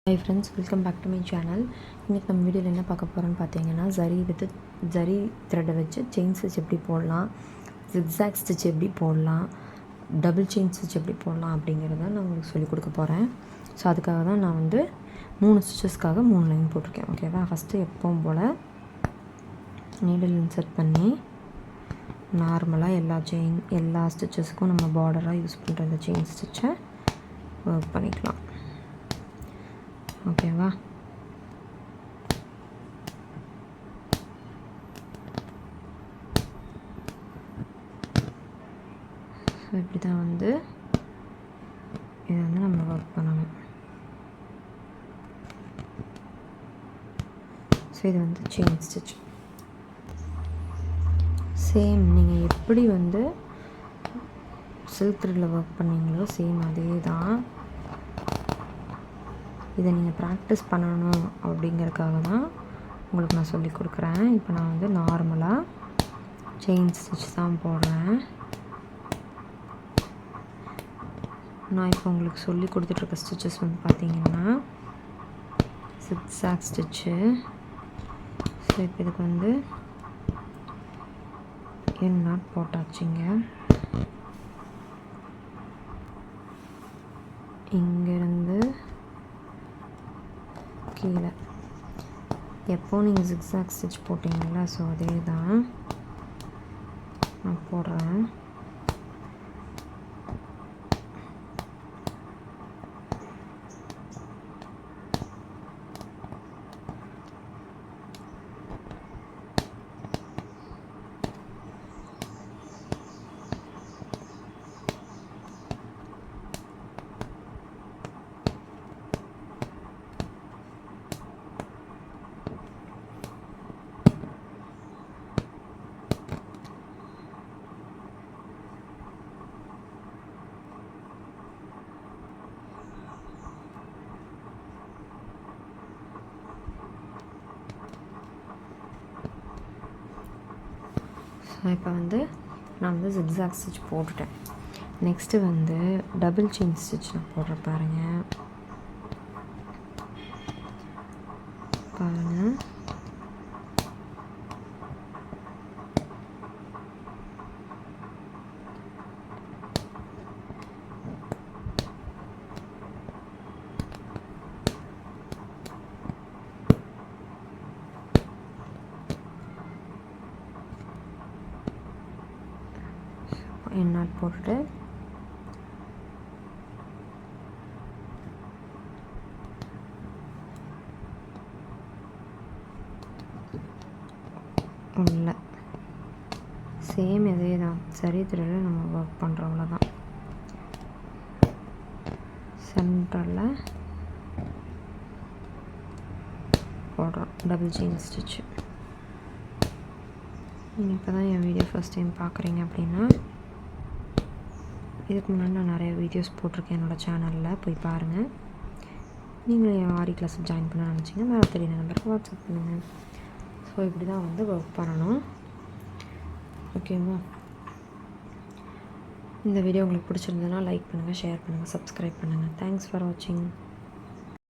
Hi friends, welcome back to my channel. இன்றைக்கி நம்ம வீடியோவில் என்ன பார்க்க போகிறோன்னு பார்த்தீங்கன்னா, ஜரி த்ரெட்டை வச்சு செயின் ஸ்டிச் எப்படி போடலாம், ஜிக்ஸாக் ஸ்டிச் எப்படி போடலாம், டபுள் செயின் ஸ்டிச் எப்படி போடலாம் அப்படிங்கிறத நான் உங்களுக்கு சொல்லிக் கொடுக்க போகிறேன். ஸோ அதுக்காக தான் நான் 3 ஸ்டிச்சஸ்க்காக 3 லைன் போட்டிருக்கேன். ஓகேவா? ஃபஸ்ட்டு எப்பவும் போல் நீடில் இன்சர்ட் பண்ணி நார்மலாக எல்லா ஸ்டிச்சஸுக்கும் நம்ம பார்டராக யூஸ் பண்ணுற இந்த செயின் ஸ்டிச்சை ஒர்க் பண்ணிக்கலாம். ஓகேவா? ஸோ இப்படி தான் இதை நம்ம ஒர்க் பண்ணணும். ஸோ இது செயின் ஸ்டிச். சேம் நீங்கள் எப்படி சில்க் த்ரெட்டில் ஒர்க் பண்ணீங்களோ சேம் அதே தான். இதை நீங்கள் ப்ராக்டிஸ் பண்ணணும் அப்படிங்கிறதுக்காக தான் உங்களுக்கு நான் சொல்லி கொடுக்குறேன். இப்போ நான் நார்மலாக செயின் ஸ்டிச் தான் போடுறேன். நான் இப்போ உங்களுக்கு சொல்லி கொடுத்துட்ருக்க ஸ்டிச்சஸ் பார்த்தீங்கன்னா ஜிக்ஸாக் ஸ்டிச்சு. ஸோ இப்போ இதுக்கு என் நாட் போட்டாச்சுங்க. இங்கேருந்து கீழே எப்போ நீங்கள் ஜிக்ஸாக் ஸ்டிச் போட்டிங்களா, ஸோ அதே தான் நான் போடுறேன். இப்போ நான் ஜிக்ஸாக் ஸ்டிச் போட்டுட்டேன். நெக்ஸ்ட்டு டபுள் செயின் ஸ்டிச் நான் போடுறேன். பாருங்கள் நாட் போட்டுட்டு உள்ள சேம் இதே தான் சரி த்ரெட்டில் நம்ம ஒர்க் பண்ணுறோம். அவ்வளோதான். சென்டரில் போடுறோம் டபுள் செயின் ஸ்டிச்சு. நீங்கள் இப்போ தான் என் வீடியோ ஃபஸ்ட் டைம் பார்க்குறீங்க அப்படின்னா இதுக்கு முன்னாடி நான் நிறைய வீடியோஸ் போட்டிருக்கேன் என்னோடய சேனலில், போய் பாருங்கள். நீங்களும் என் ஆரி கிளாஸ் ஜாயின் பண்ண நினச்சிங்கன்னா மேலே தெரியுற நம்பருக்கு வாட்ஸ்அப் பண்ணுங்கள். ஸோ இப்படி தான் ஒர்க் பண்ணணும். ஓகேவா? இந்த வீடியோ உங்களுக்கு பிடிச்சிருந்ததுன்னா லைக் பண்ணுங்கள், ஷேர் பண்ணுங்கள், சப்ஸ்கிரைப் பண்ணுங்கள். தேங்க்ஸ் ஃபார் வாட்சிங்.